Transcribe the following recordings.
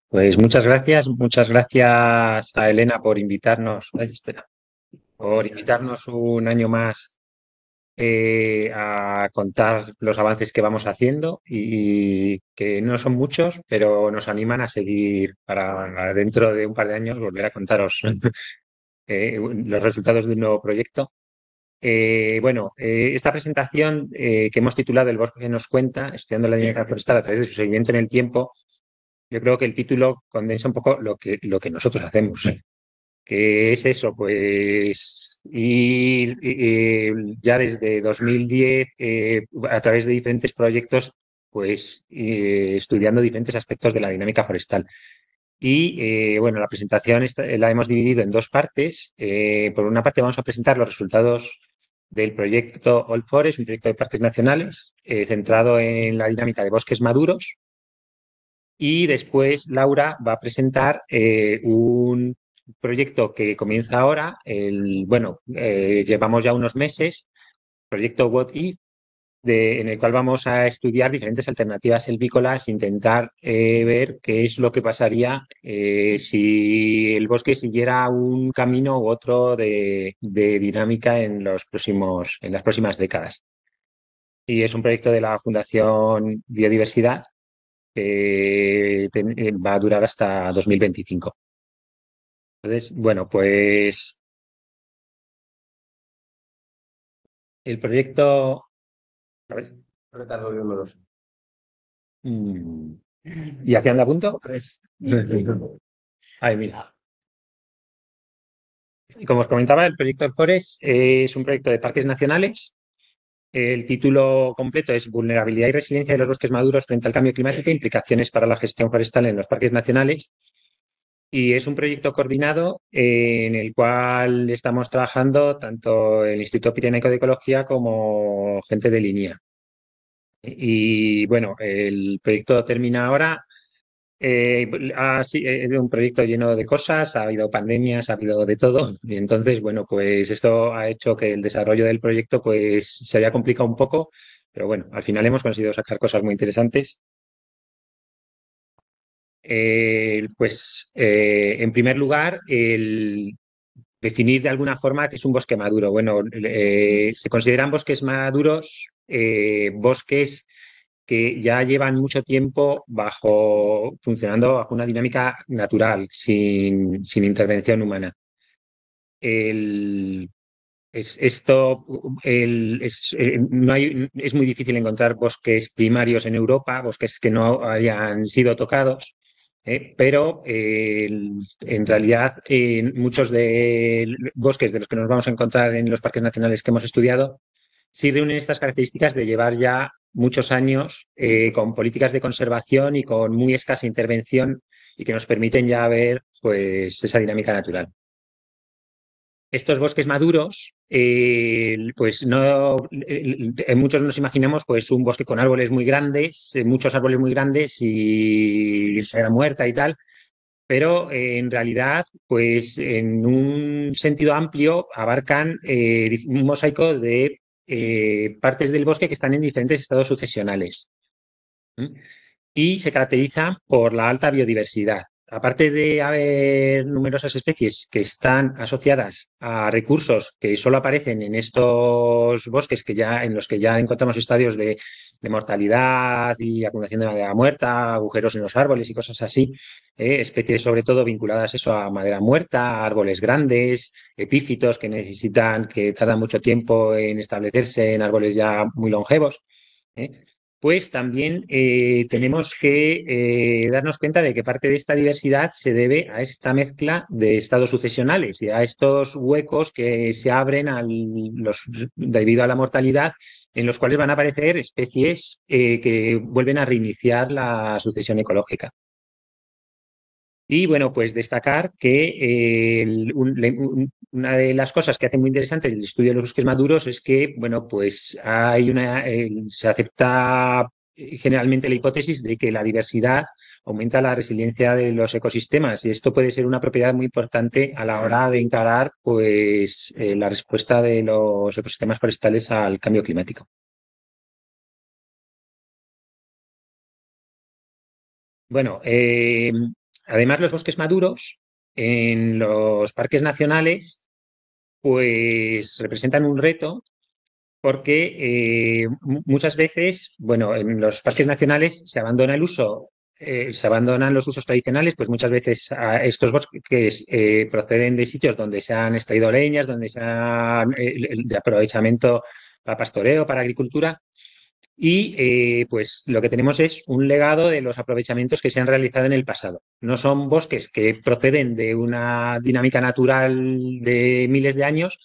Pues muchas gracias a Elena por invitarnos, ay, espera, por invitarnos un año más a contar los avances que vamos haciendo y que no son muchos, pero nos animan a seguir para dentro de un par de años volver a contaros los resultados de un nuevo proyecto. Esta presentación que hemos titulado El bosque que nos cuenta, estudiando la dinámica forestal a través de su seguimiento en el tiempo. Yo creo que el título condensa un poco lo que nosotros hacemos, que es eso, pues ir ya desde 2010 a través de diferentes proyectos, pues estudiando diferentes aspectos de la dinámica forestal. La presentación la hemos dividido en dos partes. Por una parte vamos a presentar los resultados del proyecto All Forest, un proyecto de parques nacionales centrado en la dinámica de bosques maduros. Y después Laura va a presentar un proyecto que comienza ahora. Llevamos ya unos meses, proyecto What If, en el cual vamos a estudiar diferentes alternativas selvícolas, intentar ver qué es lo que pasaría si el bosque siguiera un camino u otro de dinámica en las próximas décadas. Y es un proyecto de la Fundación Biodiversidad que va a durar hasta 2025. Entonces, bueno, pues el proyecto. A ver, retardo doloroso. ¿Y hacia dónde apunto? Tres. Ay, mira. Y como os comentaba, el proyecto Forest es un proyecto de parques nacionales. El título completo es Vulnerabilidad y resiliencia de los bosques maduros frente al cambio climático e implicaciones para la gestión forestal en los parques nacionales. Y es un proyecto coordinado en el cual estamos trabajando tanto el Instituto Pirenaico de Ecología como gente de línea. Y bueno, el proyecto termina ahora. Es un proyecto lleno de cosas, ha habido pandemias, ha habido de todo. Y entonces, bueno, pues esto ha hecho que el desarrollo del proyecto pues se haya complicado un poco, pero bueno, al final hemos conseguido sacar cosas muy interesantes. En primer lugar, el definir de alguna forma qué es un bosque maduro. Bueno, se consideran bosques maduros bosques que ya llevan mucho tiempo funcionando bajo una dinámica natural, sin intervención humana. El, es, esto, el- es, no hay, es muy difícil encontrar bosques primarios en Europa, bosques que no hayan sido tocados, pero en realidad muchos de bosques de los que nos vamos a encontrar en los parques nacionales que hemos estudiado sí reúnen estas características de llevar ya muchos años con políticas de conservación y con muy escasa intervención y que nos permiten ya ver pues esa dinámica natural. Estos bosques maduros, pues no, muchos nos imaginamos pues un bosque con árboles muy grandes, muchos árboles muy grandes y era muerta y tal, pero en realidad, pues en un sentido amplio abarcan un mosaico de partes del bosque que están en diferentes estados sucesionales. ¿Mm? Y se caracteriza por la alta biodiversidad. Aparte de haber numerosas especies que están asociadas a recursos que solo aparecen en estos bosques en los que ya encontramos estadios de mortalidad y acumulación de madera muerta, agujeros en los árboles y cosas así, especies sobre todo vinculadas eso a madera muerta, árboles grandes, epífitos que tardan mucho tiempo en establecerse en árboles ya muy longevos. ¿Eh? Pues también tenemos que darnos cuenta de que parte de esta diversidad se debe a esta mezcla de estados sucesionales y a estos huecos que se abren debido a la mortalidad, en los cuales van a aparecer especies que vuelven a reiniciar la sucesión ecológica. Y bueno, pues destacar que una de las cosas que hace muy interesante el estudio de los bosques maduros es que, bueno, pues se acepta generalmente la hipótesis de que la diversidad aumenta la resiliencia de los ecosistemas y esto puede ser una propiedad muy importante a la hora de encarar, pues, la respuesta de los ecosistemas forestales al cambio climático. Bueno, Además, los bosques maduros en los parques nacionales pues representan un reto porque muchas veces, bueno, en los parques nacionales se abandona el uso, se abandonan los usos tradicionales, pues muchas veces estos bosques proceden de sitios donde se han extraído leñas, donde se han de aprovechamiento para pastoreo, para agricultura. Y pues lo que tenemos es un legado de los aprovechamientos que se han realizado en el pasado. No son bosques que proceden de una dinámica natural de miles de años,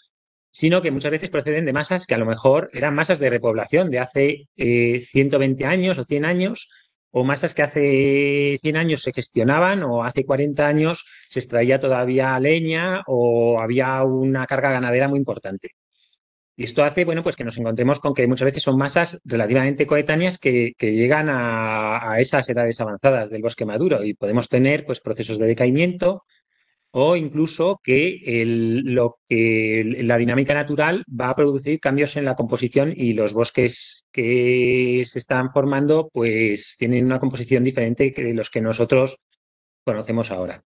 sino que muchas veces proceden de masas que a lo mejor eran masas de repoblación de hace 120 años o 100 años, o masas que hace 100 años se gestionaban o hace 40 años se extraía todavía leña o había una carga ganadera muy importante. Y esto hace, bueno, pues que nos encontremos con que muchas veces son masas relativamente coetáneas que llegan a esas edades avanzadas del bosque maduro y podemos tener pues procesos de decaimiento o incluso que la dinámica natural va a producir cambios en la composición y los bosques que se están formando pues tienen una composición diferente que los que nosotros conocemos ahora.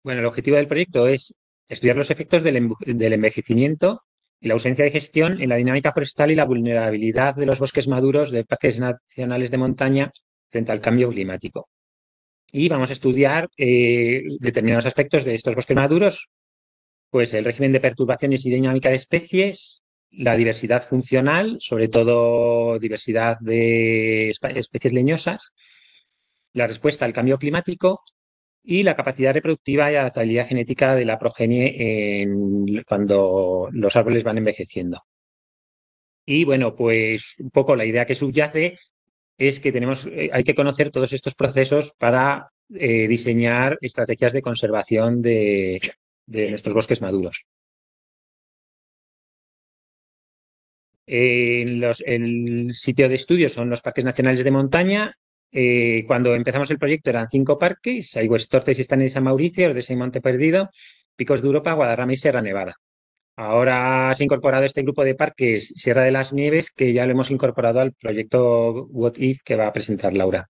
Bueno, el objetivo del proyecto es estudiar los efectos del envejecimiento y la ausencia de gestión en la dinámica forestal y la vulnerabilidad de los bosques maduros de parques nacionales de montaña frente al cambio climático. Y vamos a estudiar determinados aspectos de estos bosques maduros, pues el régimen de perturbaciones y dinámica de especies, la diversidad funcional, sobre todo diversidad de especies leñosas, la respuesta al cambio climático y la capacidad reproductiva y adaptabilidad genética de la progenie cuando los árboles van envejeciendo. Y bueno, pues un poco la idea que subyace es que hay que conocer todos estos procesos para diseñar estrategias de conservación de nuestros bosques maduros. El sitio de estudio son los parques nacionales de montaña. Cuando empezamos el proyecto eran 5 parques: Aigüestortes y Estanes de San Mauricio, Ordesa y Monte Perdido, Picos de Europa, Guadarrama y Sierra Nevada. Ahora se ha incorporado este grupo de parques Sierra de las Nieves, que ya lo hemos incorporado al proyecto What If que va a presentar Laura.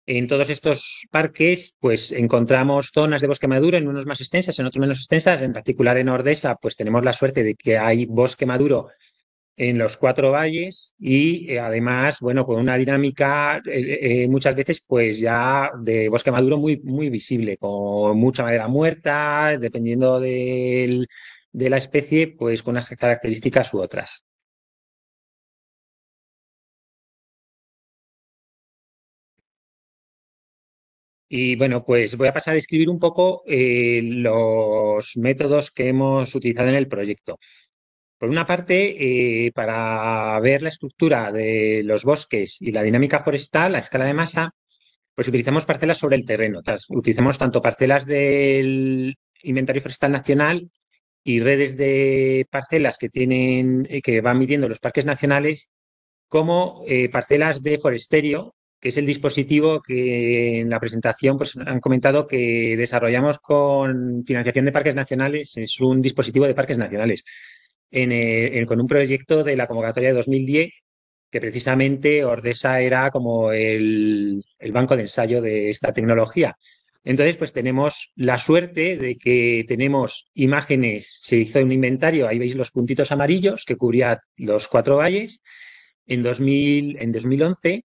En todos estos parques, pues encontramos zonas de bosque maduro, en unos más extensas, en otros menos extensas. En particular en Ordesa, pues tenemos la suerte de que hay bosque maduro en los 4 valles y además, bueno, con una dinámica muchas veces pues ya de bosque maduro muy, muy visible, con mucha madera muerta, dependiendo de la especie, pues con unas características u otras. Y bueno, pues voy a pasar a describir un poco los métodos que hemos utilizado en el proyecto. Por una parte, para ver la estructura de los bosques y la dinámica forestal a escala de masa, pues utilizamos parcelas sobre el terreno. Utilizamos tanto parcelas del Inventario Forestal Nacional y redes de parcelas que van midiendo los parques nacionales, como parcelas de Foresterio, que es el dispositivo que en la presentación pues, han comentado que desarrollamos con financiación de parques nacionales. Es un dispositivo de parques nacionales con un proyecto de la convocatoria de 2010, que precisamente Ordesa era como el banco de ensayo de esta tecnología. Entonces, pues tenemos la suerte de que tenemos imágenes, se hizo un inventario, ahí veis los puntitos amarillos que cubría los 4 valles en 2011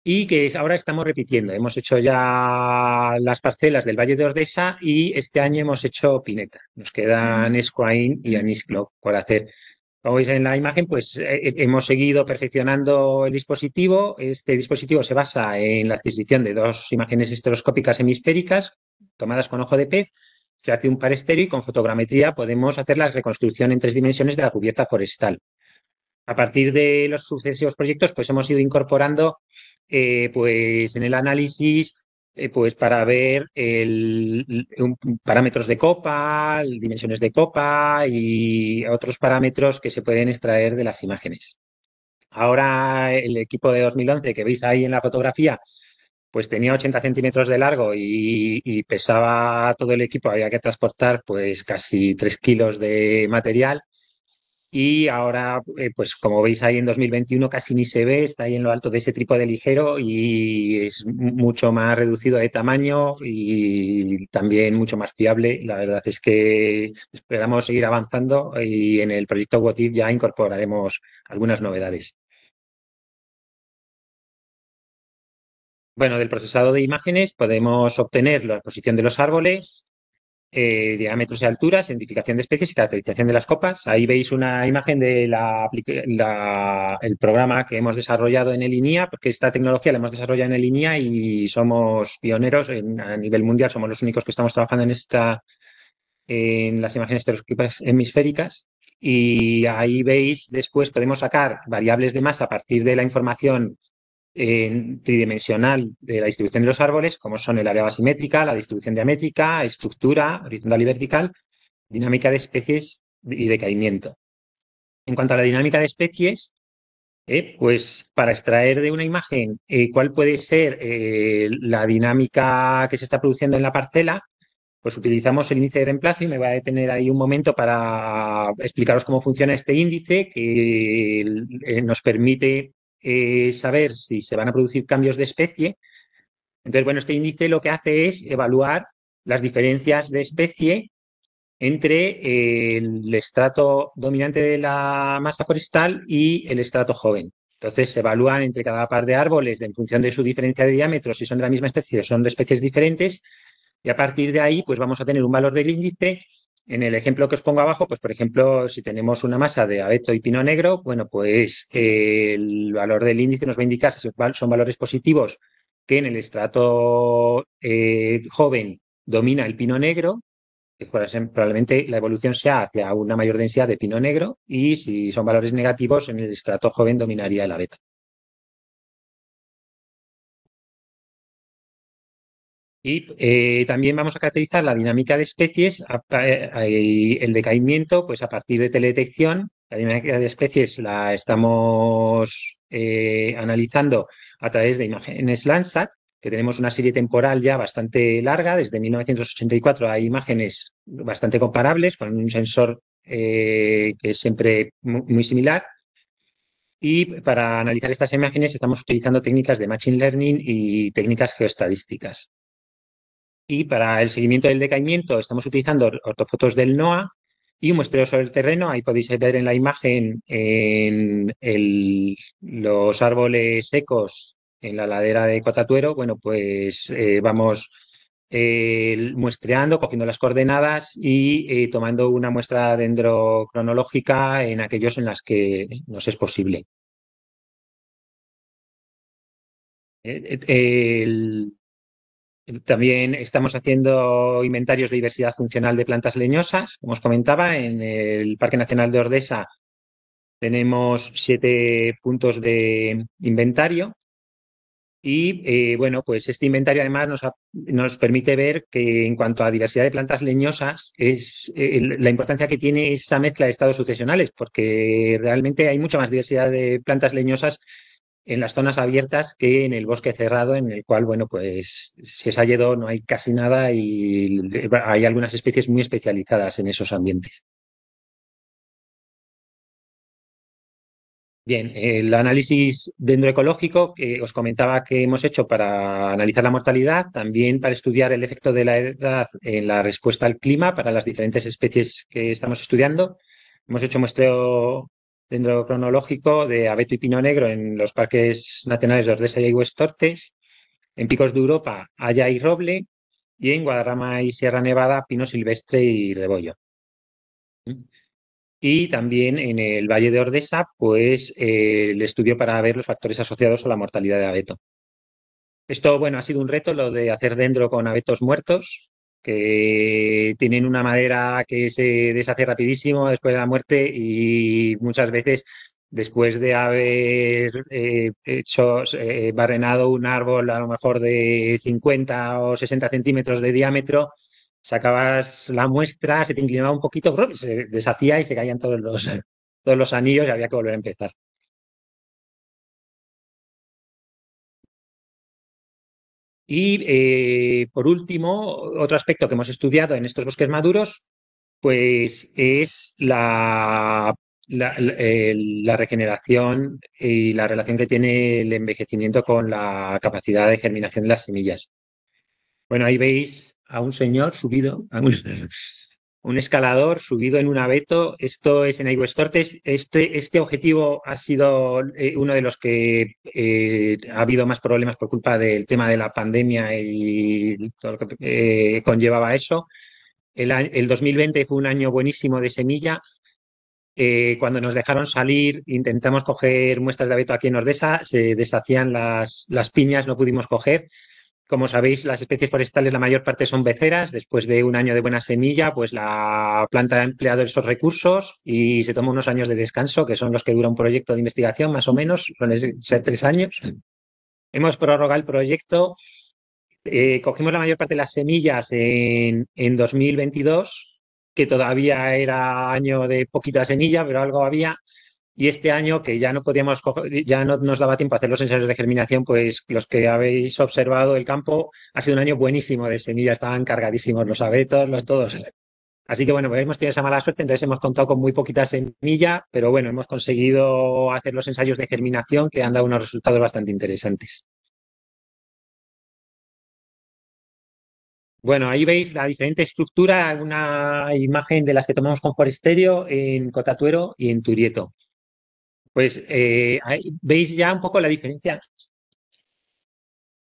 y que ahora estamos repitiendo. Hemos hecho ya las parcelas del Valle de Ordesa y este año hemos hecho Pineta. Nos quedan Escoain y Anisclo por hacer. Como veis en la imagen, pues hemos seguido perfeccionando el dispositivo. Este dispositivo se basa en la adquisición de 2 imágenes estereoscópicas hemisféricas tomadas con ojo de pez. Se hace un par estéreo y con fotogrametría podemos hacer la reconstrucción en 3 dimensiones de la cubierta forestal. A partir de los sucesivos proyectos, pues hemos ido incorporando pues en el análisis pues para ver parámetros de copa, dimensiones de copa y otros parámetros que se pueden extraer de las imágenes. Ahora el equipo de 2011 que veis ahí en la fotografía, pues tenía 80 centímetros de largo y pesaba todo el equipo, había que transportar pues casi 3 kilos de material. Y ahora, pues como veis ahí en 2021 casi ni se ve, está ahí en lo alto de ese trípode ligero y es mucho más reducido de tamaño y también mucho más fiable. La verdad es que esperamos seguir avanzando y en el proyecto What If ya incorporaremos algunas novedades. Bueno, del procesado de imágenes podemos obtener la posición de los árboles, diámetros y alturas, identificación de especies y caracterización de las copas. Ahí veis una imagen de el programa que hemos desarrollado en el INIA, porque esta tecnología la hemos desarrollado en el INIA y somos pioneros a nivel mundial, somos los únicos que estamos trabajando en las imágenes estereoscópicas hemisféricas. Y ahí veis, después podemos sacar variables de masa a partir de la información tridimensional de la distribución de los árboles, como son el área basimétrica, la distribución diamétrica, estructura horizontal y vertical, dinámica de especies y decaimiento. En cuanto a la dinámica de especies, pues para extraer de una imagen cuál puede ser la dinámica que se está produciendo en la parcela, pues utilizamos el índice de reemplazo y me voy a detener ahí un momento para explicaros cómo funciona este índice que nos permite saber si se van a producir cambios de especie. Entonces, bueno, este índice lo que hace es evaluar las diferencias de especie entre el estrato dominante de la masa forestal y el estrato joven. Entonces, se evalúan entre cada par de árboles en función de su diferencia de diámetro, si son de la misma especie o son de especies diferentes, y a partir de ahí, pues vamos a tener un valor del índice. En el ejemplo que os pongo abajo, pues por ejemplo, si tenemos una masa de abeto y pino negro, bueno, pues el valor del índice nos va a indicar si son valores positivos, que en el estrato joven domina el pino negro, que probablemente la evolución sea hacia una mayor densidad de pino negro, y si son valores negativos, en el estrato joven dominaría el abeto. Y también vamos a caracterizar la dinámica de especies, el decaimiento, pues a partir de teledetección. La dinámica de especies la estamos analizando a través de imágenes Landsat, que tenemos una serie temporal ya bastante larga. Desde 1984 hay imágenes bastante comparables con un sensor que es siempre muy similar. Y para analizar estas imágenes estamos utilizando técnicas de Machine Learning y técnicas geoestadísticas. Y para el seguimiento del decaimiento estamos utilizando ortofotos del NOAA y un muestreo sobre el terreno. Ahí podéis ver en la imagen los árboles secos en la ladera de Cotatuero. Bueno, pues vamos muestreando, cogiendo las coordenadas y tomando una muestra dendrocronológica en aquellos en las que nos es posible. El, También estamos haciendo inventarios de diversidad funcional de plantas leñosas. Como os comentaba, en el Parque Nacional de Ordesa tenemos 7 puntos de inventario y, bueno, pues este inventario además nos permite ver que en cuanto a diversidad de plantas leñosas es la importancia que tiene esa mezcla de estados sucesionales, porque realmente hay mucha más diversidad de plantas leñosas en las zonas abiertas que en el bosque cerrado, en el cual, bueno, pues si es hayedo no hay casi nada y hay algunas especies muy especializadas en esos ambientes. Bien, el análisis dendroecológico que os comentaba que hemos hecho para analizar la mortalidad, también para estudiar el efecto de la edad en la respuesta al clima para las diferentes especies que estamos estudiando. Hemos hecho muestreo dendrocronológico de abeto y pino negro en los parques nacionales de Ordesa y Aigües-Tortes, en Picos de Europa, haya y roble, y en Guadarrama y Sierra Nevada, pino silvestre y rebollo. Y también en el Valle de Ordesa, pues el estudio para ver los factores asociados a la mortalidad de abeto. Esto, bueno, ha sido un reto lo de hacer dendro con abetos muertos, que tienen una madera que se deshace rapidísimo después de la muerte y muchas veces después de haber barrenado un árbol a lo mejor de 50 o 60 centímetros de diámetro, sacabas la muestra, se te inclinaba un poquito, se deshacía y se caían todos los anillos y había que volver a empezar. Y por último, otro aspecto que hemos estudiado en estos bosques maduros, pues es la regeneración y la relación que tiene el envejecimiento con la capacidad de germinación de las semillas. Bueno, ahí veis a un señor subido, un escalador subido en un abeto. Esto es en Aigüestortes. Este objetivo ha sido uno de los que ha habido más problemas por culpa del tema de la pandemia y todo lo que conllevaba eso. El 2020 fue un año buenísimo de semilla. Cuando nos dejaron salir, intentamos coger muestras de abeto aquí en Ordesa, se deshacían las piñas, no pudimos coger. Como sabéis, las especies forestales, la mayor parte son beceras. Después de un año de buena semilla, pues la planta ha empleado esos recursos y se toma unos años de descanso, que son los que dura un proyecto de investigación, más o menos, suelen ser 3 años. Hemos prorrogado el proyecto. Cogimos la mayor parte de las semillas en 2022, que todavía era año de poquita semilla, pero algo había. Y este año, que ya no podíamos ya no nos daba tiempo a hacer los ensayos de germinación, pues los que habéis observado el campo, ha sido un año buenísimo de semillas, estaban cargadísimos los abetos, los todos. Así que bueno, pues hemos tenido esa mala suerte, entonces hemos contado con muy poquita semilla, pero bueno, hemos conseguido hacer los ensayos de germinación que han dado unos resultados bastante interesantes. Bueno, ahí veis la diferente estructura, una imagen de las que tomamos con Foresterio en Cotatuero y en Turieto. Pues ahí veis ya un poco la diferencia.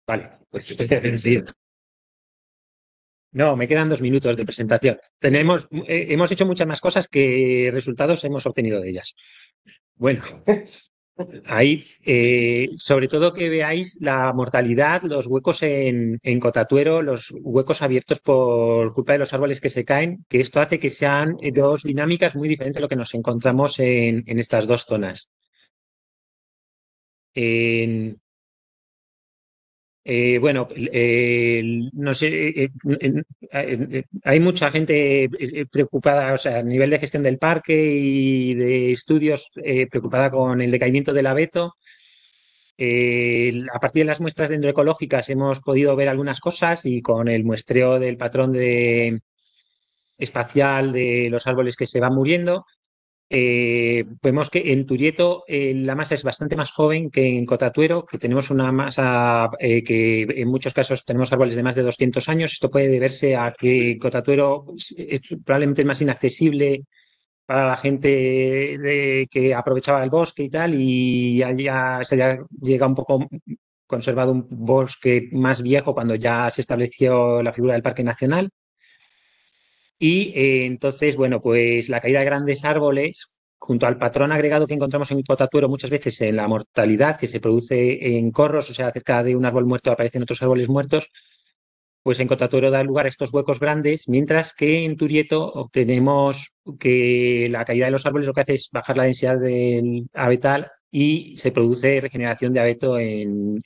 Vale, pues sí. No, me quedan 2 minutos de presentación. Hemos hecho muchas más cosas que resultados hemos obtenido de ellas. Bueno, ahí, sobre todo que veáis la mortalidad, los huecos en Cotatuero, los huecos abiertos por culpa de los árboles que se caen, que esto hace que sean dos dinámicas muy diferentes de lo que nos encontramos en estas dos zonas. En, bueno, no sé, hay mucha gente preocupada, o sea, a nivel de gestión del parque y de estudios, preocupada con el decaimiento del abeto. A partir de las muestras dendroecológicas hemos podido ver algunas cosas y con el muestreo del patrón espacial de los árboles que se van muriendo. Vemos que en Turieto la masa es bastante más joven que en Cotatuero, que tenemos una masa que en muchos casos tenemos árboles de más de 200 años. Esto puede deberse a que Cotatuero es probablemente más inaccesible para la gente que aprovechaba el bosque y tal, y ya se haya llegado un poco conservado un bosque más viejo cuando ya se estableció la figura del Parque Nacional. Y entonces, bueno, pues la caída de grandes árboles, junto al patrón agregado que encontramos en Cotatuero muchas veces en la mortalidad que se produce en corros, o sea, cerca de un árbol muerto aparecen otros árboles muertos, pues en Cotatuero da lugar a estos huecos grandes, mientras que en Turieto obtenemos que la caída de los árboles lo que hace es bajar la densidad del abetal y se produce regeneración de abeto en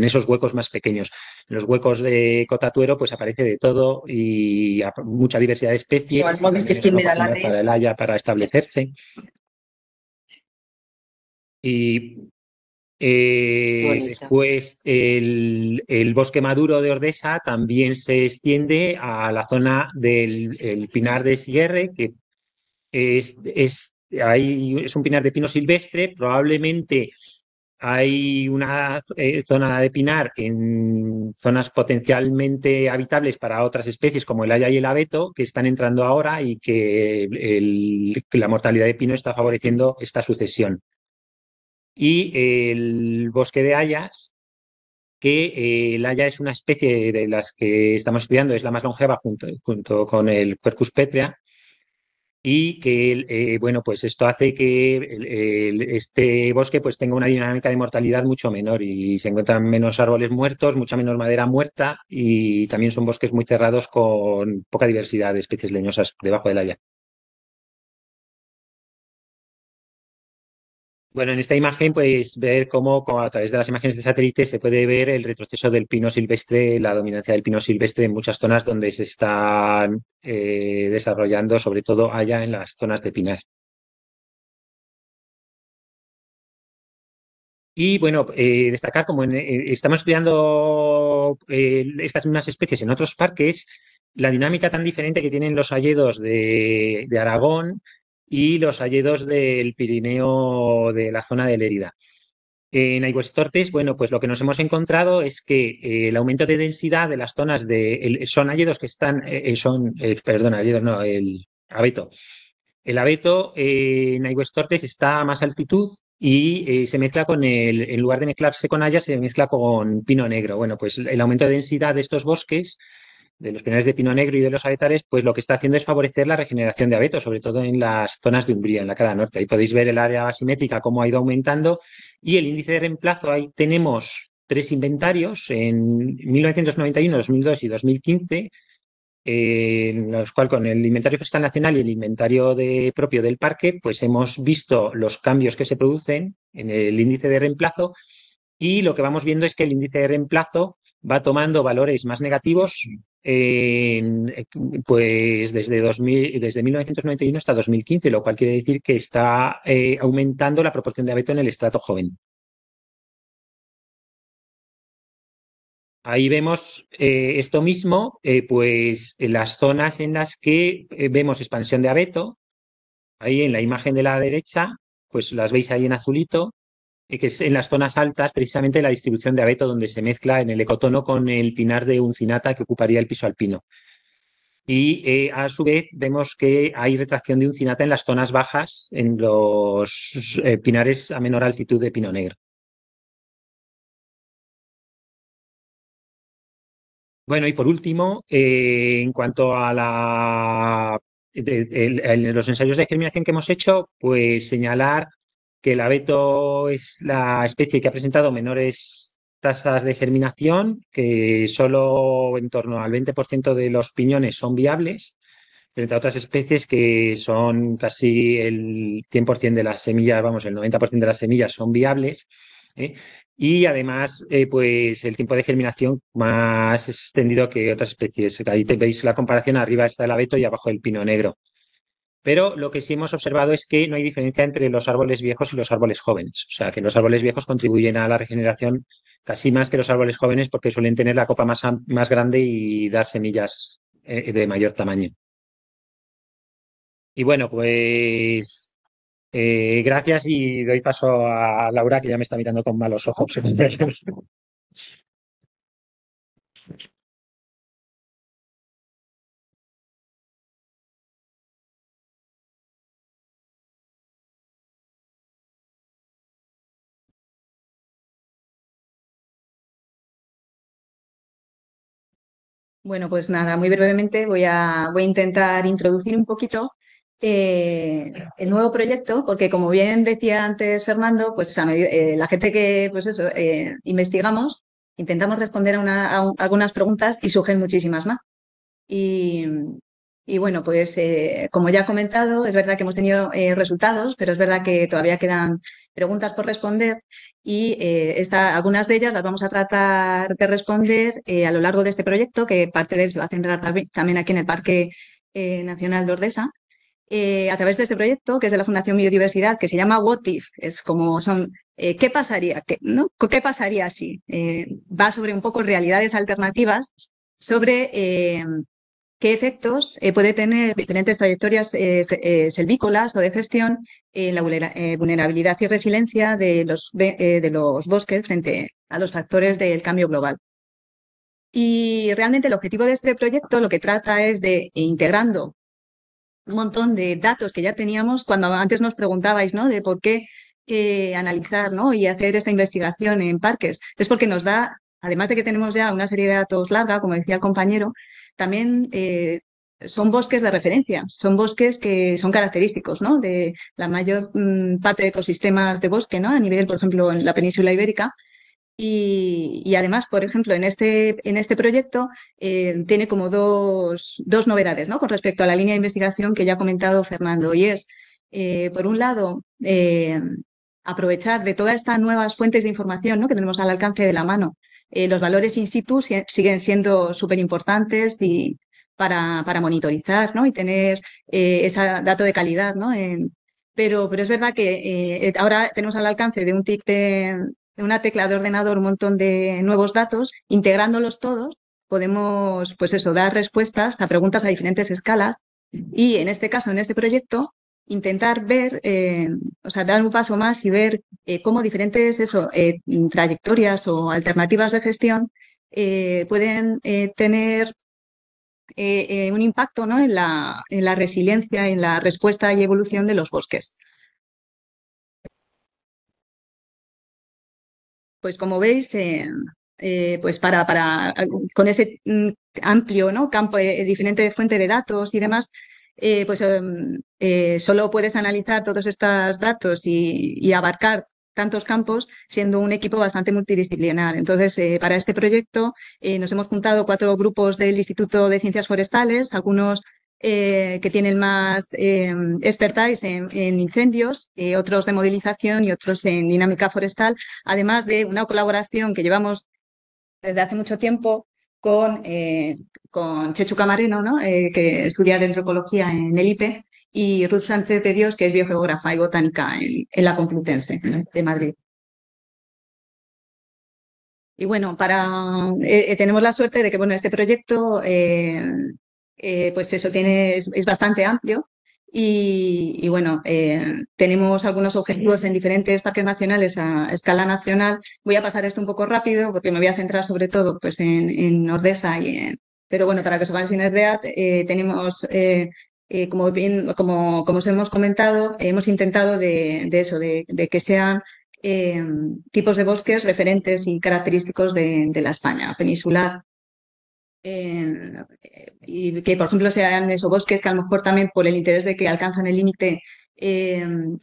esos huecos más pequeños. En los huecos de Cotatuero pues aparece de todo y mucha diversidad de especies. Igual móvil, que es quien me da la red. Para el haya para establecerse. Y después, el bosque maduro de Ordesa también se extiende a la zona del pinar de Sierre, que es un pinar de pino silvestre. Probablemente hay una zona de pinar en zonas potencialmente habitables para otras especies como el haya y el abeto, que están entrando ahora y que la mortalidad de pino está favoreciendo esta sucesión. Y el bosque de hayas, que el haya es una especie de las que estamos estudiando, es la más longeva junto con el Quercus petrea, y que, bueno, pues esto hace que este bosque pues tenga una dinámica de mortalidad mucho menor y se encuentran menos árboles muertos, mucha menos madera muerta y también son bosques muy cerrados con poca diversidad de especies leñosas debajo del haya. Bueno, en esta imagen pues ver cómo a través de las imágenes de satélite se puede ver el retroceso del pino silvestre, la dominancia del pino silvestre en muchas zonas donde se están desarrollando, sobre todo allá en las zonas de pinar. Y bueno, destacar como estamos estudiando estas mismas especies en otros parques, la dinámica tan diferente que tienen los hayedos de Aragón y los hayedos del Pirineo de la zona de Lérida. En Aigüestortes, bueno, pues lo que nos hemos encontrado es que el aumento de densidad de las zonas son hayedos que están, perdón, hayedos no, el abeto. El abeto en Aigüestortes está a más altitud y se mezcla en lugar de mezclarse con hayas, se mezcla con pino negro. Bueno, pues el aumento de densidad de estos bosques de los pinares de pino negro y de los avetales, pues lo que está haciendo es favorecer la regeneración de abetos, sobre todo en las zonas de umbría, en la cara norte. Ahí podéis ver el área asimétrica, cómo ha ido aumentando, y el índice de reemplazo, ahí tenemos 3 inventarios en 1991, 2002 y 2015, en los cuales con el inventario forestal nacional y el inventario propio del parque, pues hemos visto los cambios que se producen en el índice de reemplazo, y lo que vamos viendo es que el índice de reemplazo va tomando valores más negativos pues desde 1991 hasta 2015, lo cual quiere decir que está aumentando la proporción de abeto en el estrato joven. Ahí vemos esto mismo, pues en las zonas en las que vemos expansión de abeto, ahí en la imagen de la derecha, pues las veis ahí en azulito, que es en las zonas altas, precisamente la distribución de abeto, donde se mezcla en el ecotono con el pinar de uncinata que ocuparía el piso alpino. Y a su vez vemos que hay retracción de uncinata en las zonas bajas, en los pinares a menor altitud de pino negro. Bueno, y por último, en cuanto a los ensayos de germinación que hemos hecho, pues señalar que el abeto es la especie que ha presentado menores tasas de germinación, que solo en torno al 20% de los piñones son viables, frente a otras especies que son casi el 100% de las semillas, vamos, el 90% de las semillas son viables. ¿Eh? Y además, pues el tiempo de germinación más extendido que otras especies. Ahí veis la comparación, arriba está el abeto y abajo el pino negro. Pero lo que sí hemos observado es que no hay diferencia entre los árboles viejos y los árboles jóvenes. O sea, que los árboles viejos contribuyen a la regeneración casi más que los árboles jóvenes porque suelen tener la copa más grande y dar semillas de mayor tamaño. Y bueno, pues gracias y doy paso a Laura, que ya me está mirando con malos ojos. Bueno, pues nada, muy brevemente voy a intentar introducir un poquito el nuevo proyecto, porque como bien decía antes Fernando, pues la gente que pues eso, investigamos, intentamos responder algunas preguntas y surgen muchísimas más. Y, y bueno, pues como ya he comentado, es verdad que hemos tenido resultados, pero es verdad que todavía quedan preguntas por responder y algunas de ellas las vamos a tratar de responder a lo largo de este proyecto, que parte de él se va a centrar también aquí en el Parque Nacional de Ordesa. A través de este proyecto, que es de la Fundación Biodiversidad, que se llama What If, es como son, ¿qué pasaría? ¿No? ¿Qué pasaría si? Va sobre un poco realidades alternativas sobre qué efectos puede tener diferentes trayectorias selvícolas o de gestión en la vulnerabilidad y resiliencia de los bosques frente a los factores del cambio global. Y realmente el objetivo de este proyecto lo que trata es de integrando un montón de datos que ya teníamos cuando antes nos preguntabais, ¿no? De por qué analizar, ¿no? Y hacer esta investigación en parques. Es porque nos da, además de que tenemos ya una serie de datos larga, como decía el compañero, también son bosques de referencia, son bosques que son característicos, ¿no? De la mayor parte de ecosistemas de bosque, ¿no? A nivel, por ejemplo, en la península ibérica. Y además, por ejemplo, en este proyecto tiene como dos novedades, ¿no? Con respecto a la línea de investigación que ya ha comentado Fernando. Y es, por un lado, aprovechar de todas estas nuevas fuentes de información, ¿no? Que tenemos al alcance de la mano. Los valores in situ siguen siendo súper importantes y para monitorizar, ¿no? Y tener ese dato de calidad, ¿no? Pero es verdad que ahora tenemos al alcance de un TIC de una tecla de ordenador un montón de nuevos datos, integrándolos todos, podemos, pues eso, dar respuestas a preguntas a diferentes escalas. Y en este caso, en este proyecto, intentar ver, o sea, dar un paso más y ver cómo diferentes trayectorias o alternativas de gestión pueden tener un impacto, ¿no? En la resiliencia, en la respuesta y evolución de los bosques. Pues como veis, pues con ese amplio, ¿no? campo diferente de fuente de datos y demás, solo puedes analizar todos estos datos y abarcar tantos campos siendo un equipo bastante multidisciplinar. Entonces, para este proyecto nos hemos juntado 4 grupos del Instituto de Ciencias Forestales, algunos que tienen más expertise en incendios, otros de modelización y otros en dinámica forestal, además de una colaboración que llevamos desde hace mucho tiempo con Chechu Camareno, ¿no? Que estudia dendrocología en el IPE, y Ruth Sánchez de Dios, que es biogeógrafa y botánica en la Complutense de Madrid. Y bueno, tenemos la suerte de que bueno, este proyecto pues eso es bastante amplio y bueno, tenemos algunos objetivos en diferentes parques nacionales a escala nacional. Voy a pasar esto un poco rápido porque me voy a centrar sobre todo pues en Ordesa pero bueno, para que os hagáis una idea, tenemos como os hemos comentado, hemos intentado de que sean tipos de bosques referentes y característicos de la España peninsular. Y que, por ejemplo, sean esos bosques que a lo mejor también por el interés de que alcanzan el límite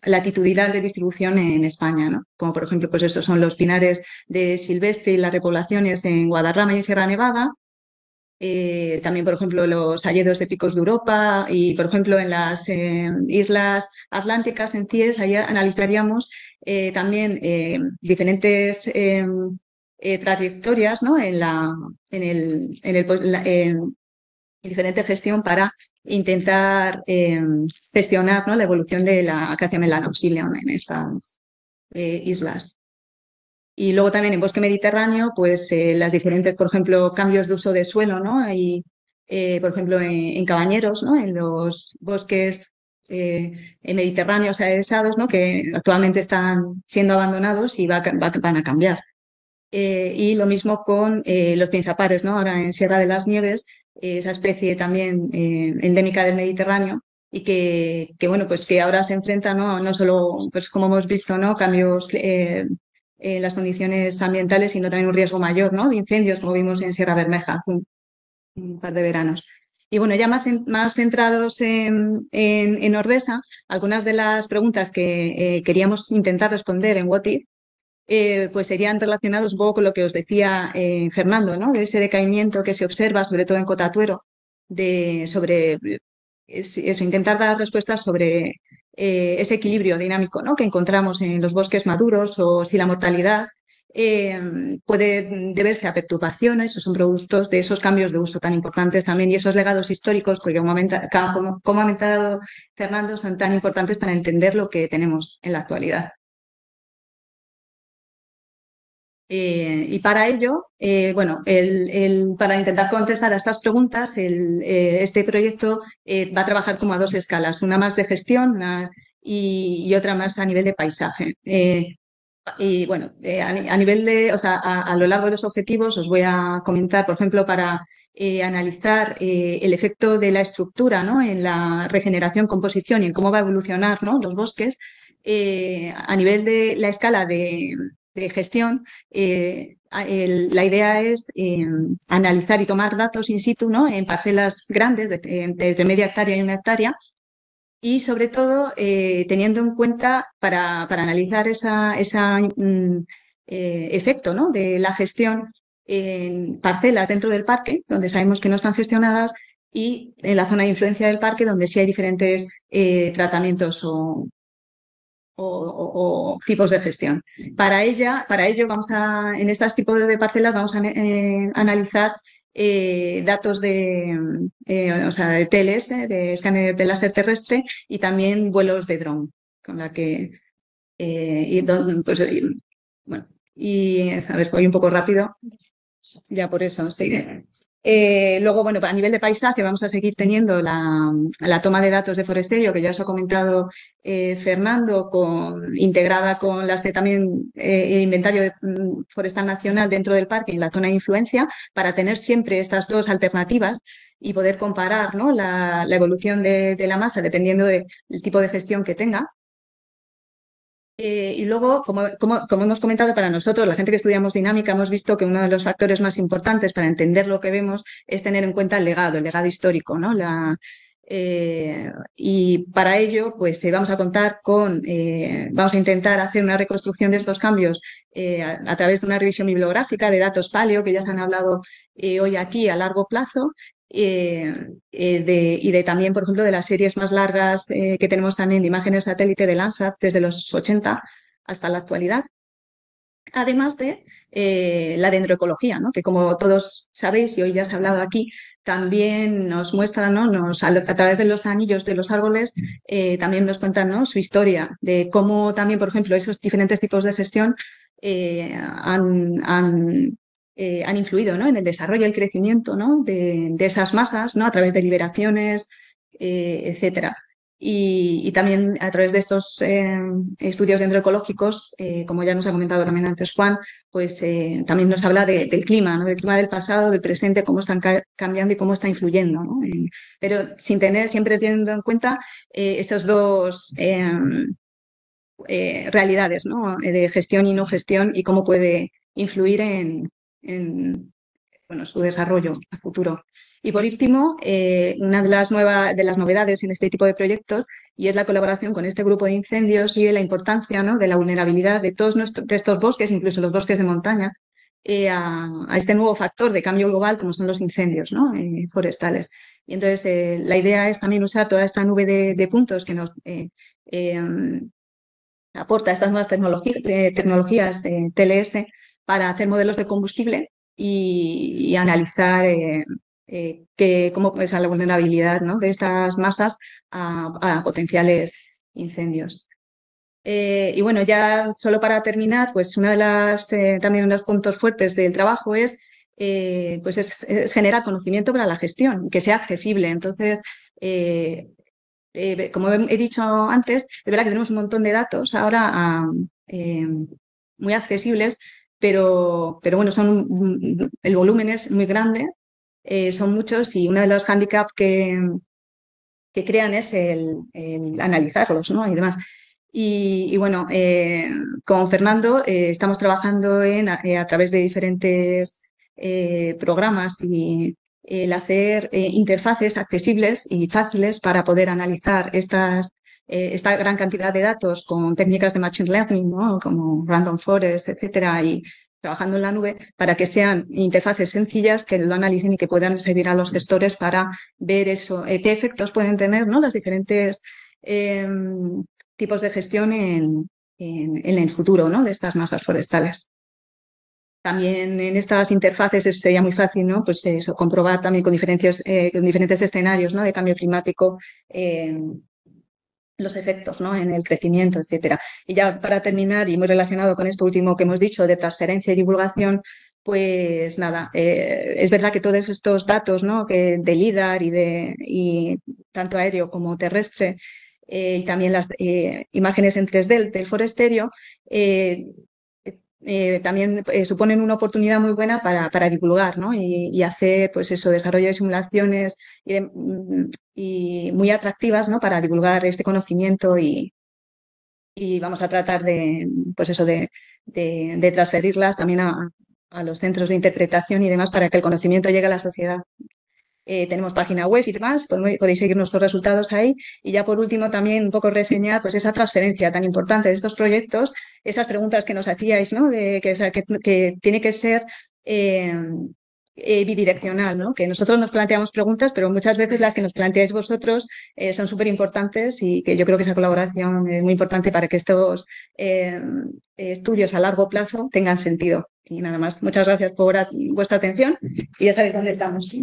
latitudinal de distribución en España, ¿no? Como por ejemplo, pues estos son los pinares de silvestre y las repoblaciones en Guadarrama y Sierra Nevada. También, por ejemplo, los hayedos de picos de Europa y, por ejemplo, en las islas atlánticas, en CIES, ahí analizaríamos también diferentes trayectorias, ¿no? En diferente gestión para intentar gestionar, ¿no? La evolución de la Acacia melanopsilium en estas islas. Y luego también en bosque mediterráneo, pues las diferentes, por ejemplo, cambios de uso de suelo, ¿no? Hay, por ejemplo, en Cabañeros, ¿no? En los bosques mediterráneos adhesados, ¿no? Que actualmente están siendo abandonados y van a cambiar. Y lo mismo con los piensapares, ¿no? Ahora en Sierra de las Nieves, esa especie también endémica del Mediterráneo y bueno, pues que ahora se enfrenta, ¿no? No solo, pues como hemos visto, ¿no? Cambios en las condiciones ambientales, sino también un riesgo mayor, ¿no? De incendios, como vimos en Sierra Bermeja hace un par de veranos. Y bueno, ya más centrados en Ordesa, algunas de las preguntas que queríamos intentar responder en What If, pues serían relacionados un poco con lo que os decía Fernando, ¿no? De ese decaimiento que se observa, sobre todo en Cotatuero, intentar dar respuestas sobre ese equilibrio dinámico, ¿no? Que encontramos en los bosques maduros o si la mortalidad puede deberse a perturbaciones o son productos de esos cambios de uso tan importantes también y esos legados históricos que, como ha comentado Fernando, son tan importantes para entender lo que tenemos en la actualidad. Y para ello, bueno, para intentar contestar a estas preguntas, este proyecto va a trabajar como a 2 escalas, una más de gestión y otra más a nivel de paisaje. Y bueno, a nivel de, o sea, a lo largo de los objetivos os voy a comentar, por ejemplo, para analizar el efecto de la estructura, ¿no? En la regeneración, composición y en cómo va a evolucionar, ¿no? Los bosques. A nivel de la escala de gestión, la idea es analizar y tomar datos in situ, ¿no? En parcelas grandes de media hectárea y 1 hectárea y sobre todo teniendo en cuenta para analizar ese efecto, ¿no? De la gestión en parcelas dentro del parque, donde sabemos que no están gestionadas, y en la zona de influencia del parque, donde sí hay diferentes tratamientos o tipos de gestión. Para ello, en estos tipos de parcelas vamos a analizar datos o sea, de TLS, de escáner de láser terrestre y también vuelos de dron, con la que pues, bueno, y a ver, voy un poco rápido, ya por eso, sí. Luego, bueno, a nivel de paisaje vamos a seguir teniendo la toma de datos de foresterio, que ya os ha comentado Fernando, integrada con también el inventario forestal nacional dentro del parque en la zona de influencia, para tener siempre estas dos alternativas y poder comparar, ¿no?, la evolución de la masa dependiendo del tipo de gestión que tenga. Y luego, como hemos comentado, para nosotros, la gente que estudiamos dinámica, hemos visto que uno de los factores más importantes para entender lo que vemos es tener en cuenta el legado histórico, ¿no? Y para ello, pues vamos a contar vamos a intentar hacer una reconstrucción de estos cambios a través de una revisión bibliográfica de datos paleo, que ya se han hablado hoy aquí a largo plazo, y de también, por ejemplo, de las series más largas que tenemos también de imágenes satélite de Landsat desde los 80 hasta la actualidad. Además de la dendroecología, ¿no?, que como todos sabéis y hoy ya se ha hablado aquí, también nos muestra, ¿no?, a través de los anillos de los árboles, también nos cuentan, ¿no?, su historia, de cómo también, por ejemplo, esos diferentes tipos de gestión han influido, ¿no?, en el desarrollo y el crecimiento, ¿no?, de esas masas, ¿no?, a través de liberaciones, etcétera. Y también a través de estos estudios dendroecológicos, como ya nos ha comentado también antes Juan, pues también nos habla del clima, ¿no?, del clima del pasado, del presente, cómo están cambiando y cómo está influyendo, ¿no? Pero siempre teniendo en cuenta estas dos realidades, ¿no?, de gestión y no gestión, y cómo puede influir en su desarrollo a futuro. Y por último, una de las novedades en este tipo de proyectos, y es la colaboración con este grupo de incendios y de la importancia, ¿no?, de la vulnerabilidad de todos de estos bosques, incluso los bosques de montaña, a este nuevo factor de cambio global como son los incendios, ¿no?, forestales. Y entonces la idea es también usar toda esta nube de puntos que nos aporta estas nuevas tecnologías de TLS para hacer modelos de combustible y analizar cómo es la vulnerabilidad, ¿no?, de estas masas a potenciales incendios. Y bueno, ya solo para terminar, pues también uno de los puntos fuertes del trabajo es generar conocimiento para la gestión, que sea accesible. Entonces, como he dicho antes, es verdad que tenemos un montón de datos ahora muy accesibles, pero bueno, el volumen es muy grande, son muchos, y uno de los hándicaps que crean es el analizarlos, ¿no?, y demás. Y bueno, con Fernando estamos trabajando a través de diferentes programas y el hacer interfaces accesibles y fáciles para poder analizar esta gran cantidad de datos con técnicas de Machine Learning, ¿no?, como Random Forest, etcétera, y trabajando en la nube para que sean interfaces sencillas que lo analicen y que puedan servir a los gestores para ver eso, qué efectos pueden tener, ¿no?, las diferentes tipos de gestión en el futuro, ¿no?, de estas masas forestales. También en estas interfaces sería muy fácil, ¿no?, pues eso, comprobar también con diferentes escenarios, ¿no?, de cambio climático los efectos, ¿no?, en el crecimiento, etcétera. Y ya para terminar, y muy relacionado con esto último que hemos dicho de transferencia y divulgación, pues nada, es verdad que todos estos datos, ¿no?, de LIDAR y tanto aéreo como terrestre, y también las imágenes en 3D del foresterio, también suponen una oportunidad muy buena para divulgar, ¿no?, y hacer, pues eso, desarrollo de simulaciones y muy atractivas, ¿no?, para divulgar este conocimiento y vamos a tratar pues eso, de transferirlas también a los centros de interpretación y demás para que el conocimiento llegue a la sociedad. Tenemos página web y demás, podéis seguir nuestros resultados ahí. Y ya por último también un poco reseñar pues esa transferencia tan importante de estos proyectos, esas preguntas que nos hacíais, ¿no?, que tiene que ser bidireccional, ¿no?, que nosotros nos planteamos preguntas, pero muchas veces las que nos planteáis vosotros son súper importantes, y que yo creo que esa colaboración es muy importante para que estos estudios a largo plazo tengan sentido. Y nada más, muchas gracias por vuestra atención y ya sabéis dónde estamos.